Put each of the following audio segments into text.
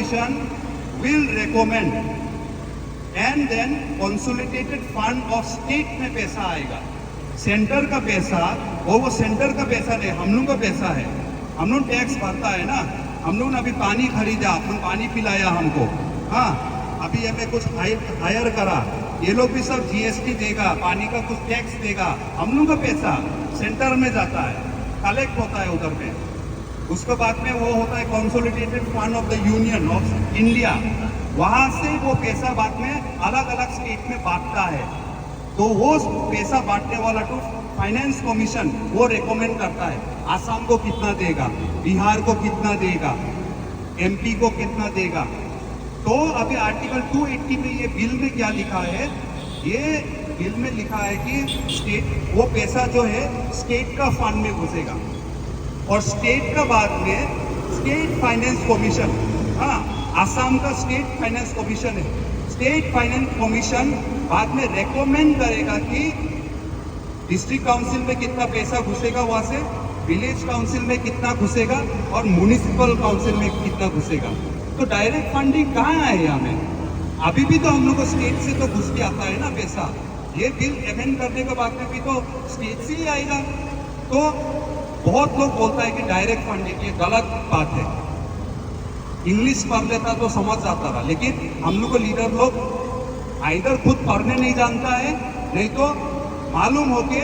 Commission will recommend and then consolidated fund of state में पैसा आएगा। सेंटर का पैसा वो सेंटर का पैसा नहीं, हम लोग का पैसा है। हम लोग टैक्स भरता है ना, हम लोग ने अभी पानी खरीदा, अपन पानी पिलाया हमको, हाँ अभी हमें कुछ हायर करा, ये लोग भी सब जीएसटी देगा, पानी का कुछ टैक्स देगा, हम लोग का पैसा सेंटर में जाता है, कलेक्ट होता है उधर में। उसके बाद में वो होता है consolidated fund of the union of India, वहाँ से वो पैसा बाद में अलग अलग स्टेट में बांटता है। तो वो पैसा बांटने वाला तो फाइनेंस कमीशन वो रेकमेंड करता है, आसाम को कितना देगा, बिहार को कितना देगा, एमपी को कितना देगा। तो अभी आर्टिकल 280 में ये बिल में क्या लिखा है, ये बिल में लिखा है कि स्टेट वो पैसा जो है स्टेट का फंड में घुसेगा और स्टेट का बाद में स्टेट फाइनेंस कमीशन, हाँ आसाम का स्टेट फाइनेंस कमीशन है, स्टेट फाइनेंस कमीशन बाद में रेकमेंड करेगा कि डिस्ट्रिक्ट काउंसिल में कितना पैसा घुसेगा वहाँ से, विलेज काउंसिल में कितना घुसेगा और म्युनिसिपल काउंसिल में कितना घुसेगा। तो डायरेक्ट फंडिंग कहाँ है हमें, अभी भी तो हम लोग को स्टेट से तो घुस के आता है ना पैसा। ये बिल अमेंड करने के बाद में भी तो स्टेट से ही आएगा। तो बहुत लोग बोलता है कि डायरेक्ट फंडिंग, ये गलत बात है। इंग्लिश पढ़ लेता तो समझ जाता था, लेकिन हम लोग को लीडर लोग आइदर खुद पढ़ने नहीं जानता है, नहीं तो मालूम हो के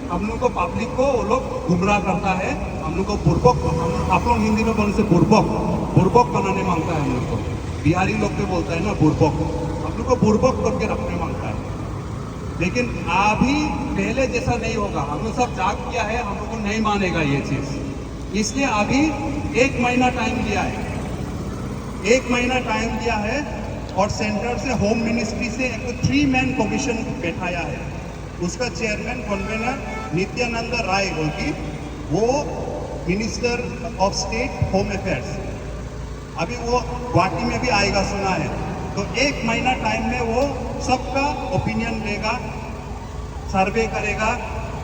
हम लोग को पब्लिक को वो लोग गुमराह करता है, हम लोग को बुर्बक, आप लोग हिंदी में बोलने से बुर्बक बनाने मांगता है हम लोग को। बिहारी लोग भी बोलता है ना बुर्बक, हम लोग को बुर्बक करके रखने मांगता है। लेकिन अभी पहले जैसा नहीं होगा, हम लोग सब जाग किया है, हम लोग को नहीं मानेगा ये चीज़। इसलिए अभी 1 महीना टाइम दिया है, 1 महीना टाइम दिया है और सेंटर से होम मिनिस्ट्री से एक 3 मैन कमीशन बैठाया है। उसका चेयरमैन कन्वेनर नित्यानंद राय होगी, वो minister of state home affairs, अभी वो गुवाहाटी में भी आएगा सुना है। तो 1 महीना टाइम में वो सबका ओपिनियन लेगा, सर्वे करेगा,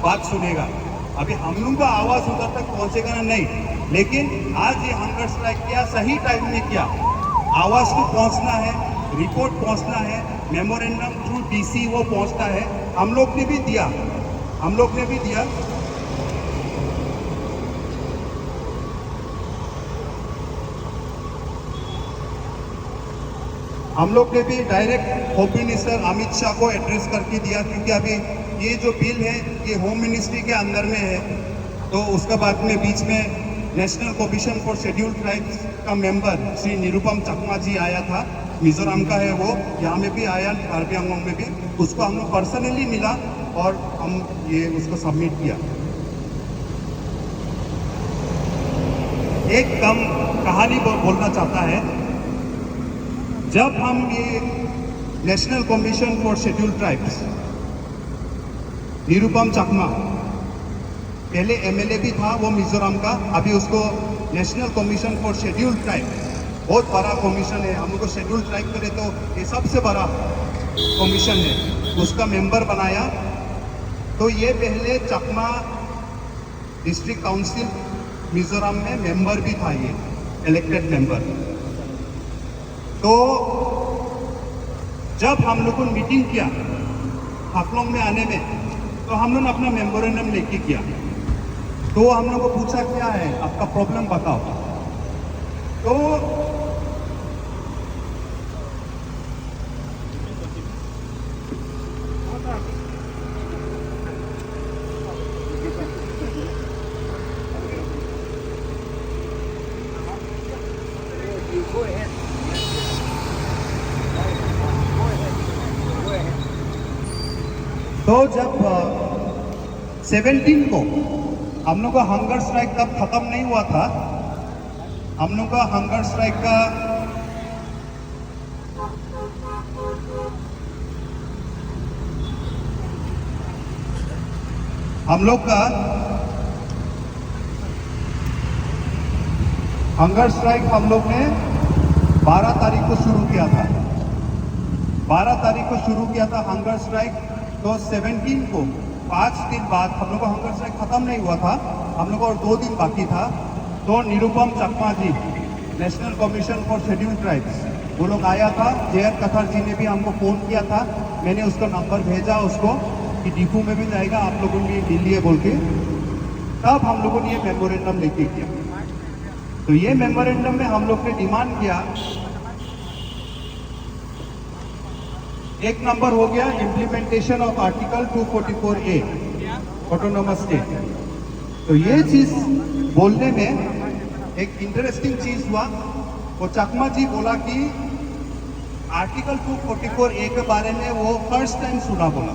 बात सुनेगा। अभी हम लोग का आवाज़ उधर तक पहुंचेगा ना नहीं, लेकिन आज ये हंगर स्ट्राइक किया सही टाइम में किया। आवाज़ को पहुंचना है, रिपोर्ट पहुंचना है, मेमोरेंडम थ्रू डीसी वो पहुंचता है। हम लोग ने भी दिया, हम लोग ने भी direct home minister Amit Shah को एड्रेस करके दिया, क्योंकि अभी ये जो बिल है ये होम मिनिस्ट्री के अंदर में है। तो उसके बाद में बीच में national commission for scheduled tribes का मेंबर श्री निरुपम चकमा जी आया था, मिजोरम का है वो, यहाँ में भी आया, कार्बी आंगलोंग में भी। उसको हम लोग पर्सनली मिला और हम ये उसको सबमिट किया। एक कम कहानी बोलना चाहता है, जब हम ये national commission for scheduled tribes, Nirupam Chakma पहले एमएलए भी था वो मिजोरम का, अभी उसको national commission for scheduled tribe, बहुत बड़ा कमीशन है, हम लोग को शेड्यूल्ड ट्राइब करे तो ये सबसे बड़ा कमीशन है, उसका मेंबर बनाया। तो ये पहले चकमा डिस्ट्रिक्ट काउंसिल मिजोरम में मेंबर भी था, ये इलेक्टेड मेंबर। तो जब हम लोग को मीटिंग किया हाफलोंग में आने में, तो हम लोग ने अपना मेमोरेंडम लेके किया। तो हम लोग को पूछा क्या है आपका प्रॉब्लम बताओ। तो जब 17 को हम लोग का हंगर स्ट्राइक तब खत्म नहीं हुआ था, हम लोग का हंगर स्ट्राइक का हंगर स्ट्राइक हम लोग ने 12 तारीख को शुरू किया था। 12 तारीख को शुरू किया था हंगर स्ट्राइक। तो 17 को 5 दिन बाद हम लोग का हंगर स्ट्राइक खत्म नहीं हुआ था, हम लोग को और 2 दिन बाकी था। तो Nirupam Chakma ji national commission for schedule tribes, वो लोग आया था। जयंत कथर जी ने भी हमको फ़ोन किया था, मैंने उसका नंबर भेजा उसको कि डिफू में भी जाएगा, आप लोगों ने मिल लिए बोल के। तब हम लोगों ने ये मेमोरेंडम लेके किया। तो ये मेमोरेंडम में हम लोग ने डिमांड किया, एक नंबर हो गया implementation of article 244A autonomous state. तो ये चीज बोलने में एक इंटरेस्टिंग चीज हुआ। वो चकमा जी बोला कि आर्टिकल 244A के बारे में वो फर्स्ट टाइम सुना, बोला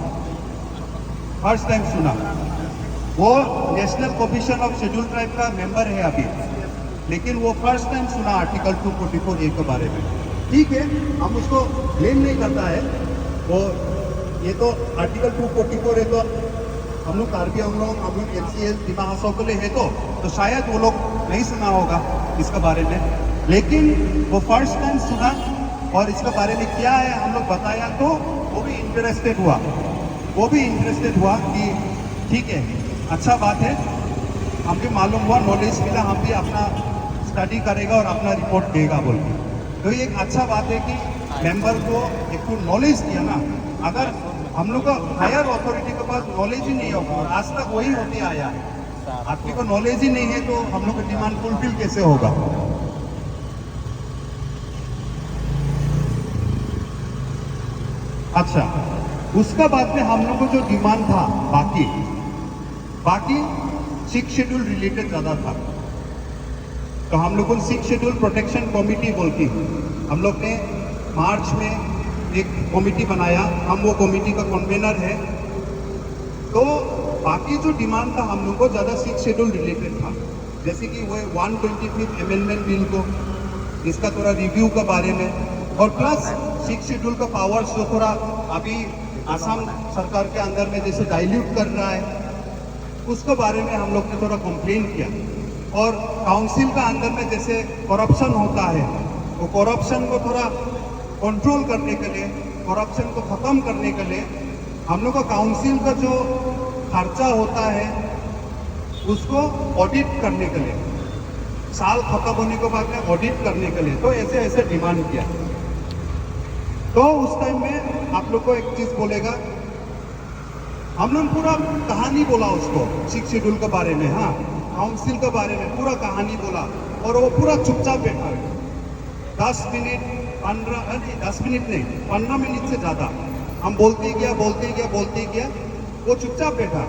फर्स्ट टाइम सुना। वो national commission of schedule tribe का मेंबर है अभी, लेकिन वो फर्स्ट टाइम सुना आर्टिकल 244A के बारे में। ठीक है, हम उसको ब्लेम नहीं करता है, वो ये तो आर्टिकल 244 है, तो हम लोग कार्बी आंगलोंग, हम लोग NCL दिमा हसाओ के लिए है, तो शायद वो लोग नहीं सुना होगा इसके बारे में, लेकिन वो फर्स्ट टाइम सुना और इसके बारे में क्या है हम लोग बताया, तो वो भी इंटरेस्टेड हुआ कि ठीक है, अच्छा बात है, हम भी मालूम हुआ, नॉलेज मिला, हम भी अपना स्टडी करेगा और अपना रिपोर्ट देगा बोल के। तो ये एक अच्छा बात है कि मेंबर को एक तो नॉलेज दिया ना। अगर हम लोग का हायर अथॉरिटी के पास नॉलेज ही नहीं होगा, और आज तक वही होते आया है, आपके को नॉलेज ही नहीं है तो हम लोग का डिमांड फुलफिल कैसे होगा। अच्छा, उसका बाद में हम लोग को जो डिमांड था बाकी 6 शेड्यूल रिलेटेड ज़्यादा था। तो हम लोग को 6 शेड्यूल प्रोटेक्शन कमेटी बोलती, हम लोग ने मार्च में एक कमेटी बनाया, हम वो कमेटी का कन्वीनर है। तो बाकी जो डिमांड था हम लोग को ज़्यादा 6 शेड्यूल रिलेटेड था, जैसे कि वो 125th अमेंडमेंट बिल को, इसका थोड़ा रिव्यू के बारे में, और प्लस 6 शेड्यूल का पावर्स जो थोड़ा अभी आसाम सरकार के अंदर में जैसे डाइल्यूट कर रहा है, उसके बारे में हम लोग ने थोड़ा कंप्लेन किया। और काउंसिल का अंदर में जैसे करप्शन होता है, वो करप्शन को थोड़ा कंट्रोल करने के लिए, करप्शन को ख़त्म करने के लिए हम लोग का काउंसिल का जो खर्चा होता है उसको ऑडिट करने के लिए, साल खत्म होने के बाद में ऑडिट करने के लिए, तो ऐसे डिमांड किया। तो उस टाइम में आप लोग को एक चीज़ बोलेगा, हम लोग पूरा कहानी बोला उसको 6 शेड्यूल के बारे में, हाँ, काउंसिल के बारे में पूरा कहानी बोला, और वो पूरा चुपचाप बैठा है। 10 मिनट 15 मिनट से ज़्यादा हम बोलते गया, वो चुपचाप बैठा।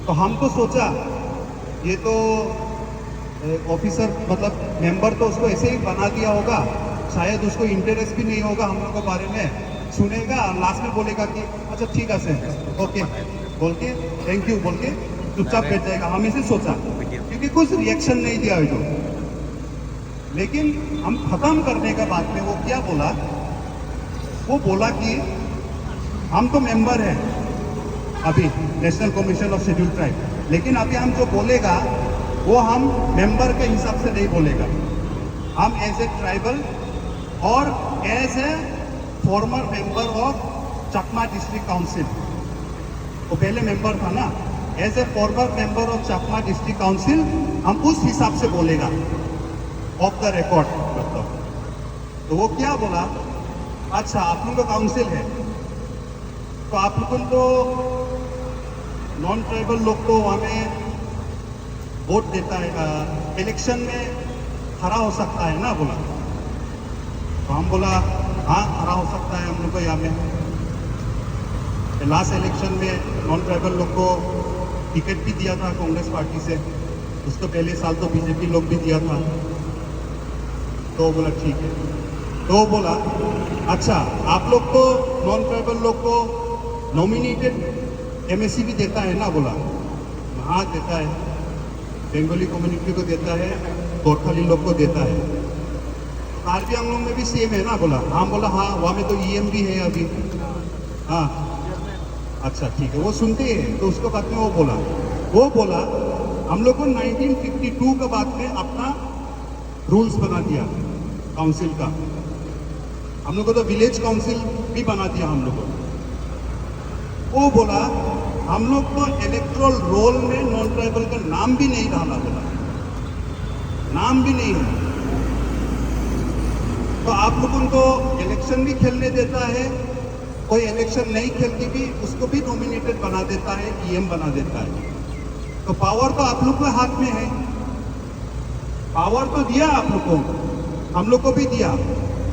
तो हमको सोचा ये तो ऑफिसर मतलब मेंबर तो उसको ऐसे ही बना दिया होगा, शायद उसको इंटरेस्ट भी नहीं होगा हम लोग के बारे में, सुनेगा लास्ट में बोलेगा कि अच्छा ठीक है सर, ओके बोल के थैंक यू बोल के चुपचाप बैठ जाएगा, हम इसे सोचा, क्योंकि कुछ रिएक्शन नहीं दिया है तो। लेकिन हम खत्म करने के बाद में वो क्या बोला, वो बोला कि हम तो मेंबर हैं अभी national commission of schedule tribe, लेकिन अभी हम जो बोलेगा वो हम मेंबर के हिसाब से नहीं बोलेगा, हम एज ए ट्राइबल और as a former member of Chakma district council, वो पहले मेंबर था ना, as a former member of Chakma district council हम उस हिसाब से बोलेगा, ऑफ द रिकॉर्ड मतलब। तो वो क्या बोला, अच्छा आप लोग का काउंसिल है तो आप लोगों को नॉन ट्राइबल लोग को हमें वोट देता है, इलेक्शन में खड़ा हो सकता है ना, बोला। तो हम बोला हाँ खड़ा हो सकता है हम लोग को यहाँ में। लास्ट इलेक्शन में नॉन ट्राइबल लोग को टिकट भी दिया था कांग्रेस पार्टी से, उसको पहले साल तो बीजेपी लोग भी दिया था। तो बोला ठीक है, तो बोला अच्छा आप लोग को नॉन ट्राइबल लोग को नॉमिनेटेड एमएससी भी देता है ना, बोला हाँ देता है, बंगाली कम्युनिटी को देता है, गोरखाली लोग को देता है, कार्बी आंगलों में भी सेम है ना, बोला हाँ, बोला हाँ वहाँ में तो EM भी है अभी, हाँ अच्छा ठीक है, वो सुनते हैं। तो उसके बाद में वो बोला हम लोग को 1952 के बाद में अपना रूल्स बना दिया काउंसिल का, हम लोग को तो विलेज काउंसिल भी बना दिया हम लोग को। वो बोला हम लोग को इलेक्ट्रल रोल में नॉन ट्राइबल का नाम भी नहीं डाला, बोला नाम भी नहीं है। तो आप लोगों को इलेक्शन भी खेलने देता है, कोई इलेक्शन नहीं खेल के भी उसको भी नॉमिनेटेड बना देता है, ईएम बना देता है। तो पावर तो आप लोग के हाथ में है, पावर तो दिया आप लोग को, हम लोग को भी दिया,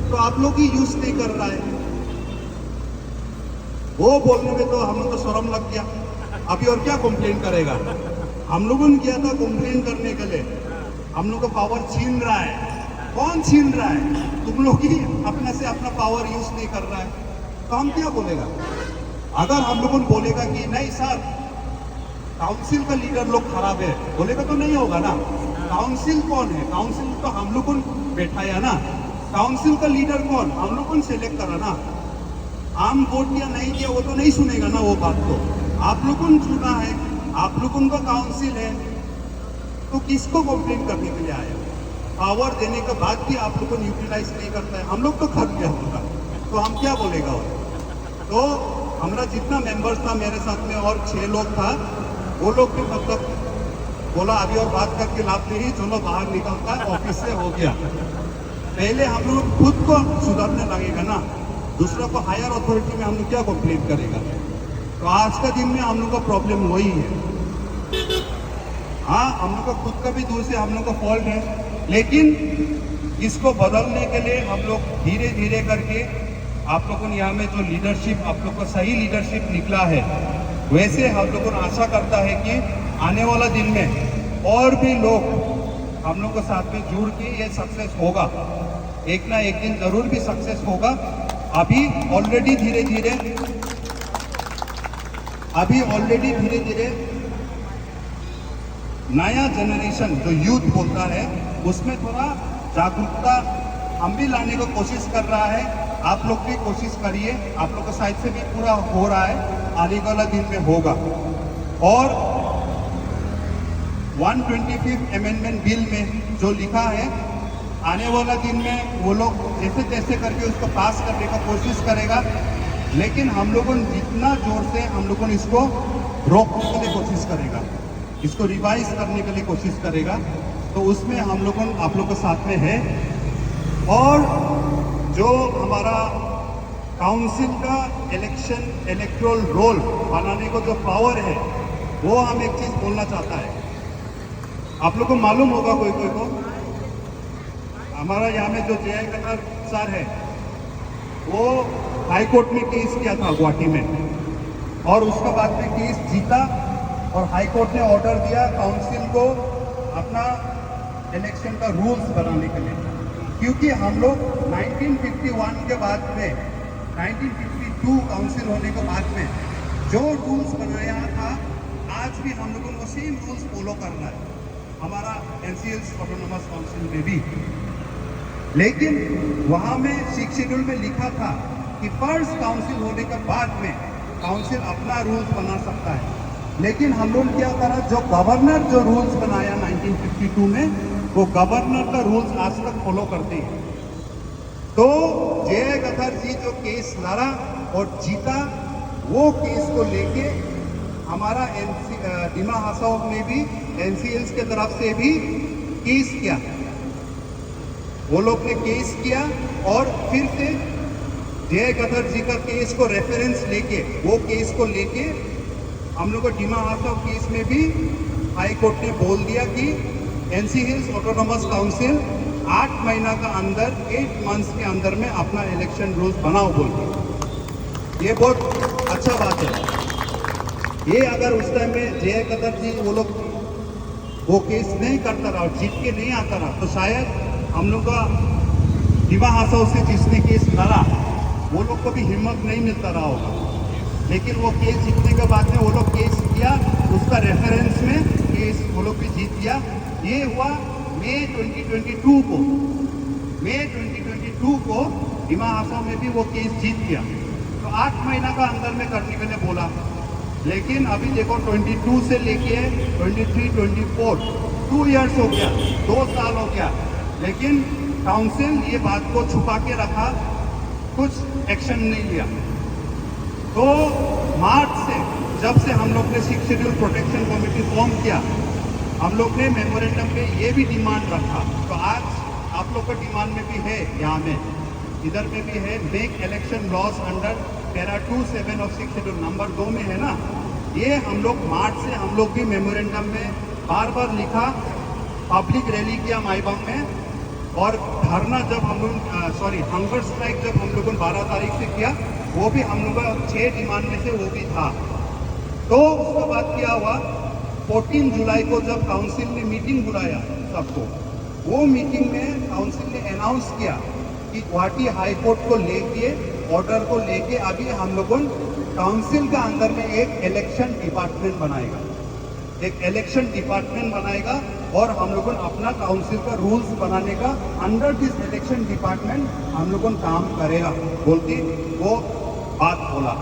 तो आप लोग ही यूज नहीं कर रहा है। वो बोलने में तो हम लोग को शर्म लग गया, अभी और क्या कंप्लेन करेगा। हम लोगों ने किया था कंप्लेन करने के लिए, हम लोग को पावर छीन रहा है। कौन छीन रहा है? तुम लोग ही अपने से अपना पावर यूज नहीं कर रहा है, तो हम क्या बोलेगा? अगर हम लोगों ने बोलेगा कि नहीं सर काउंसिल का लीडर लोग खराब है, बोलेगा तो नहीं होगा ना। काउंसिल कौन है? काउंसिल तो हम लोगों ने बैठाया ना। काउंसिल का लीडर कौन? हम लोगों ने सिलेक्ट करा ना। आम वोट दिया नहीं दिया वो तो नहीं सुनेगा ना, वो बात तो आप लोगों ने चुना है, आप लोगों का काउंसिल है, तो किसको कंप्लेन करने के लिए आया? पावर देने के बाद भी आप लोगों को यूटिलाइज नहीं करता है, हम लोग तो खर्च गया होगा, तो हम क्या बोलेगा? तो हमारा जितना मेंबर्स था मेरे साथ में और 6 लोग था, वो लोग भी मतलब बोला अभी और बात करके लाभ नहीं, चलो बाहर निकलता है, ऑफिस से हो गया। पहले हम लोग खुद को सुधारने लगेगा ना, दूसरों को हायर अथॉरिटी में हम लोग क्या कंप्लेन करेगा? तो आज का दिन में हम लोग का प्रॉब्लम वही है। हाँ, हम लोग का खुद का भी दूर से हम लोग का फॉल्ट है, लेकिन इसको बदलने के लिए हम लोग धीरे धीरे करके आप लोगों ने यहाँ में जो लीडरशिप आप लोग का सही लीडरशिप निकला है, वैसे हम लोगों को आशा करता है कि आने वाला दिन में और भी लोग हम लोग के साथ में जुड़ के ये सक्सेस होगा, एक ना एक दिन जरूर भी सक्सेस होगा। अभी ऑलरेडी धीरे धीरे नया जनरेशन जो यूथ बोलता है उसमें थोड़ा जागरूकता हम भी लाने की कोशिश कर रहा है। आप लोग भी कोशिश करिए, आप लोग के साइड से भी पूरा हो रहा है, आने वाला दिन में होगा। और 125th अमेंडमेंट बिल में जो लिखा है, आने वाला दिन में वो लोग जैसे तैसे करके उसको पास करने का कोशिश करेगा, लेकिन हम लोगों ने जितना जोर से हम लोगों ने इसको रोकने के लिए कोशिश करेगा, इसको रिवाइज करने के लिए कोशिश करेगा, तो उसमें हम लोगों आप लोग के साथ में है। और जो हमारा काउंसिल का इलेक्टोरल रोल बनाने को जो पावर है, वो हम एक चीज बोलना चाहता है। आप लोग को मालूम होगा कोई को, हमारा यहाँ में जो जय कतर सर है, वो हाई कोर्ट में केस किया था गुवाहाटी में, और उसके बाद में केस जीता और हाई कोर्ट ने ऑर्डर दिया काउंसिल को अपना इलेक्शन का रूल्स बनाने के लिए। क्योंकि हम लोग 1951 के बाद में 1952 काउंसिल होने के बाद में जो रूल्स बनाया था, आज भी हम लोगों को सेम रूल्स फॉलो करना है हमारा एनसीएल्स ऑटोनोमस काउंसिल में भी। लेकिन वहां में 6 शेड्यूल में लिखा था कि फर्स्ट काउंसिल होने के बाद में काउंसिल अपना रूल्स बना सकता है, लेकिन हम लोग क्या करा, जो गवर्नर जो रूल्स बनाया 1952 में, वो गवर्नर का रूल्स आज तक फॉलो करते हैं। तो जय गदर जी जो केस लड़ा और जीता, वो केस को लेके हमारा डिमा हासाव ने भी एनसीएल्स के तरफ से भी केस किया, वो लोग ने केस किया, और फिर से जय गदर जी का केस को रेफरेंस लेके, वो केस को लेके हम लोग को डिमा हासाव केस में भी हाई कोर्ट ने बोल दिया कि एनसीएल्स ऑटोनोमस काउंसिल 8 महीना का अंदर 8 मंथ्स के अंदर में अपना इलेक्शन रूल्स बनाओ बोल के। ये बहुत अच्छा बात है। ये अगर उस टाइम में जय गदर जी वो लोग वो केस नहीं करता रहा और जीत के नहीं आता रहा, तो शायद हम लोग का डिमा हासाव से जिसने केस लड़ा वो लोग को भी हिम्मत नहीं मिलता रहा होगा। लेकिन वो केस जीतने के बाद में वो लोग केस किया, उसका रेफरेंस में केस वो लोग भी जीत गया। ये हुआ मई 2022 को, मई 2022 को डिमा हासाव में भी वो केस जीत गया। तो 8 महीना का अंदर में करने के लिए बोला, लेकिन अभी देखो 22 से लेके 23, 24 2 इयर्स हो गया, 2 साल हो गया, लेकिन काउंसिल ये बात को छुपा के रखा, कुछ एक्शन नहीं लिया। तो मार्च से जब से हम लोग ने 6 शेड्यूल प्रोटेक्शन कमेटी फॉर्म किया, हम लोग ने मेमोरेंडम पे ये भी डिमांड रखा, तो आज आप लोग का डिमांड में भी है यहाँ में इधर में भी है make election loss under para 27 of 6 schedule number 2 में है ना। ये हम लोग मार्च से हम लोग भी मेमोरेंडम में बार बार लिखा, पब्लिक रैली किया माईबाग में, और धरना जब हम लोग हंगर स्ट्राइक जब हम लोगों ने 12 तारीख से किया, वो भी हम लोग का 6 डिमांड में से वो भी था। तो उसके बाद क्या हुआ, 14 जुलाई को जब काउंसिल ने मीटिंग बुलाया सबको, वो मीटिंग में काउंसिल ने अनाउंस किया कि गुवाहाटी हाई कोर्ट को लेके, ऑर्डर को लेके अभी हम लोगों काउंसिल का अंदर में एक इलेक्शन डिपार्टमेंट बनाएगा, एक इलेक्शन डिपार्टमेंट बनाएगा, और हम लोगों अपना काउंसिल का रूल्स बनाने का अंडर दिस इलेक्शन डिपार्टमेंट हम लोगों काम करेगा बोल के वो बात बोला।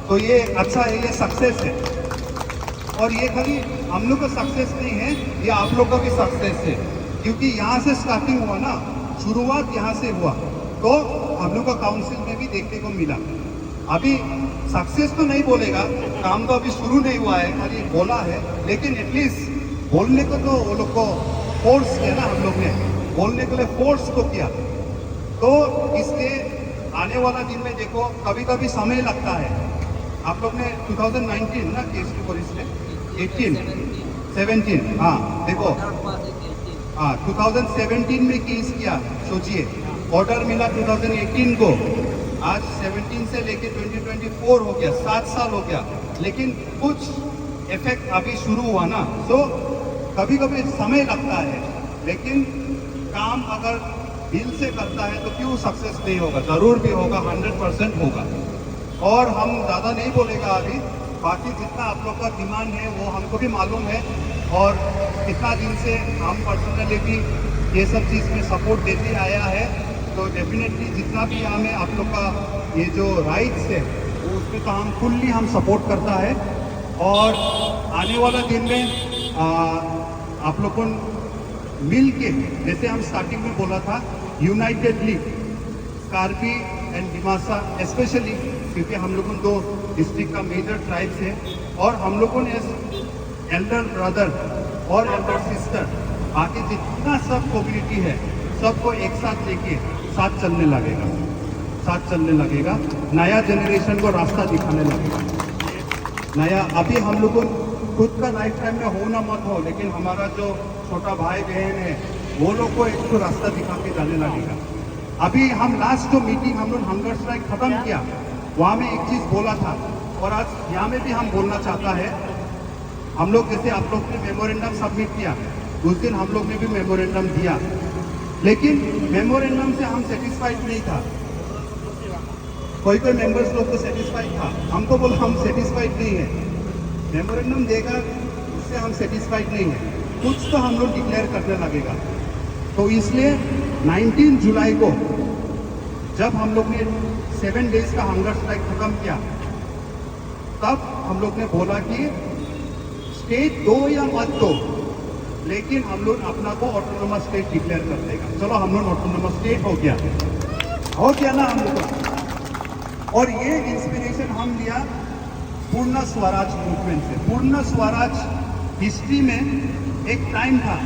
तो ये अच्छा है, ये सक्सेस है। और ये खाली हम लोग का सक्सेस नहीं है, ये आप लोग का भी सक्सेस है, क्योंकि यहाँ से स्टार्टिंग हुआ ना, शुरुआत यहाँ से हुआ, तो हम लोग का काउंसिल में भी देखने को मिला। अभी सक्सेस तो नहीं बोलेगा, काम तो अभी शुरू नहीं हुआ है, खाली बोला है, लेकिन एटलीस्ट बोलने को तो वो लोग को फोर्स किया ना, हम लोग ने बोलने के लिए फोर्स तो किया। तो इसलिए आने वाला दिन में देखो, कभी कभी समय लगता है। आप लोग ने 2019 ना केस की पुलिस ने 17 हाँ देखो, हाँ 2017 में केस किया, सोचिए ऑर्डर मिला 2018 को, आज 17 से लेके 2024 हो गया, 7 साल हो गया, लेकिन कुछ इफेक्ट अभी शुरू हुआ ना। तो कभी कभी समय लगता है, लेकिन काम अगर दिल से करता है तो क्यों सक्सेस नहीं होगा, ज़रूर भी होगा, 100% होगा। और हम ज़्यादा नहीं बोलेगा अभी, बाकी जितना आप लोग का डिमांड है वो हमको भी मालूम है, और कितना दिन से हम पर्सनली भी ये सब चीज़ में सपोर्ट देते आया है। तो डेफिनेटली जितना भी हमें आप लोग का ये जो राइट्स है वो उसमें तो हम फुल्ली हम सपोर्ट करता है। और आने वाला दिन में आप लोगों मिल के, जैसे हम स्टार्टिंग में बोला था, unitedly Karbi and Dimasa specially, क्योंकि हम लोगों दो डिस्ट्रिक्ट का मेजर ट्राइब्स है, और हम लोगों ने एल्डर ब्रदर और एल्डर सिस्टर, बाकी जितना सब कम्युनिटी है, सबको एक साथ लेके साथ चलने लगेगा, साथ चलने लगेगा, नया जनरेशन को रास्ता दिखाने लगेगा। नया अभी हम लोगों खुद का लाइफ टाइम में हो ना मत हो, लेकिन हमारा जो छोटा भाई बहन है वो लोग को एक तो रास्ता दिखा के जाने लगेगा। अभी हम लास्ट जो मीटिंग हम लोग हंगर स्ट्राइक खत्म किया, वहाँ में एक चीज़ बोला था, और आज यहाँ में भी हम बोलना चाहता है। हम लोग जैसे आप लोग ने मेमोरेंडम सबमिट किया, उस दिन हम लोग ने भी मेमोरेंडम दिया, लेकिन मेमोरेंडम से हम सेटिस्फाइड नहीं था। कोई कोई मेंबर्स लोग तो सेटिस्फाइड था, हम तो बोला हम सेटिस्फाइड नहीं है, मेमोरेंडम देगा उससे हम सेटिस्फाइड नहीं है, कुछ तो हम लोग डिक्लेयर करने लगेगा। तो इसलिए 19 जुलाई को जब हम लोग ने 7 डेज का हंगर स्ट्राइक खत्म किया, तब हम लोग ने बोला कि स्टेट दो या मत दो, लेकिन हम लोग अपना को ऑटोनोमस स्टेट डिक्लेयर कर देगा। चलो हम लोग ऑटोनोमस स्टेट हो गया ना हम लोग। और ये इंस्पिरेशन हम लिया पूर्ण स्वराज मूवमेंट से। पूर्ण स्वराज हिस्ट्री में एक टाइम था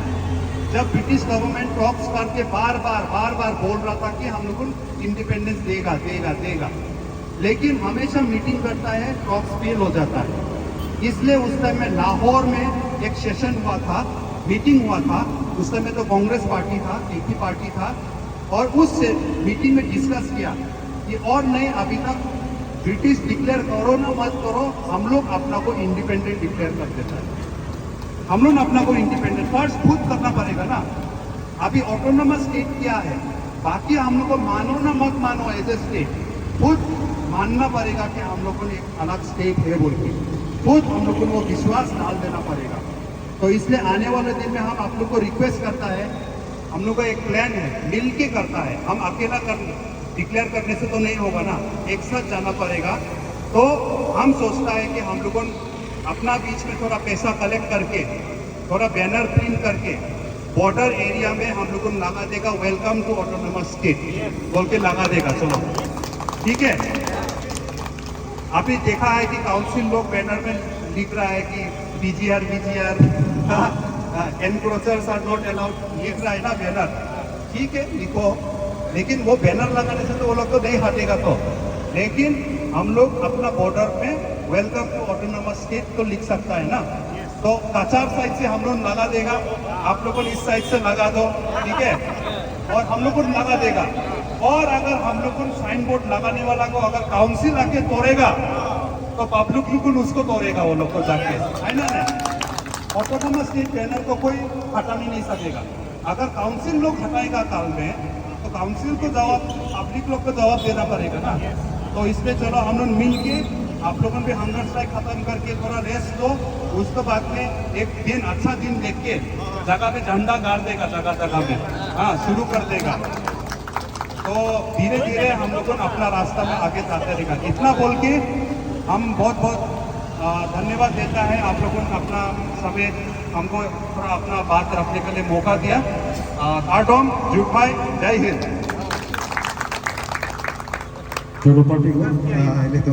जब ब्रिटिश गवर्नमेंट टॉक्स करके बार बार बोल रहा था कि हम लोग को इंडिपेंडेंस देगा, लेकिन हमेशा मीटिंग करता है, टॉक्स फेल हो जाता है। इसलिए उस टाइम में लाहौर में एक सेशन हुआ था, मीटिंग हुआ था, उस समय तो कांग्रेस पार्टी था, एक ही पार्टी था, और उस मीटिंग में डिस्कस किया कि और नहीं, अभी तक ब्रिटिश डिक्लेयर करो ना मत करो, हम लोग अपना को इंडिपेंडेंट डिक्लेयर कर देता है। हम लोग अपना को इंडिपेंडेंट फर्स्ट खुद करना पड़ेगा ना। अभी ऑटोनोमस स्टेट क्या है, बाकी हम लोग को मानो ना मत मानो, एज ए स्टेट खुद मानना पड़ेगा कि हम लोगों ने एक अलग स्टेट है बोल के, खुद हम लोगों को विश्वास डाल देना पड़ेगा। तो इसलिए आने वाले दिन में हम आप लोग को रिक्वेस्ट करता है, हम लोग का एक प्लान है, मिल के करता है, हम अकेला डिक्लेयर करने से तो नहीं होगा ना, एक साथ जाना पड़ेगा। तो हम सोचता है कि हम लोगों अपना बीच में थोड़ा पैसा कलेक्ट करके, थोड़ा बैनर प्रिंट करके, बॉर्डर एरिया में हम लोगों को लगा देगा, वेलकम टू ऑटोनोमस स्टेट बोल के लगा देगा। चलो ठीक है। अभी देखा है कि काउंसिल लोग बैनर में लिख रहा है कि BGR encroachers are not allowed, लिख रहा है ना बैनर, ठीक है लिखो, लेकिन वो बैनर लगाने से तो वो लोग तो नहीं हटेगा तो। लेकिन हम लोग अपना बॉर्डर में वेलकम टू ऑटोनोमस स्टेट तो लिख सकता है ना, तो कचार साइड से हम लोग लगा देगा, आप लोगों को इस साइड से लगा दो, ठीक है, और हम लोग को लगा देगा। और अगर हम लोग को साइन बोर्ड लगाने वाला को अगर काउंसिल आके तोड़ेगा तो पब्लिक लोग उसको तोड़ेगा, वो लोग को जाके, है ना नहीं। ऑटोनोमस स्टेट बैनर को कोई हटा नहीं सकेगा। अगर काउंसिल लोग हटाएगा काल में तो काउंसिल को जवाब पब्लिक लोग को जवाब देना पड़ेगा ना। तो इसमें चलो हम लोग मिल के आप लोगों पे हंगर स्ट्राइक खत्म करके थोड़ा रेस्ट लो, उसके बाद में एक दिन अच्छा दिन देख के जगह पे झंडा गाड़ देगा, जगह जगह पे हाँ शुरू कर देगा। तो धीरे धीरे हम लोग अपना रास्ता में आगे जाते रहेगा। इतना बोल के हम बहुत बहुत धन्यवाद देता है आप लोगों ने अपना समय हमको थोड़ा अपना बात रखने के लिए मौका दिया। कार्डोम जुटभाई, जय हिंद। Jodoh Partigo,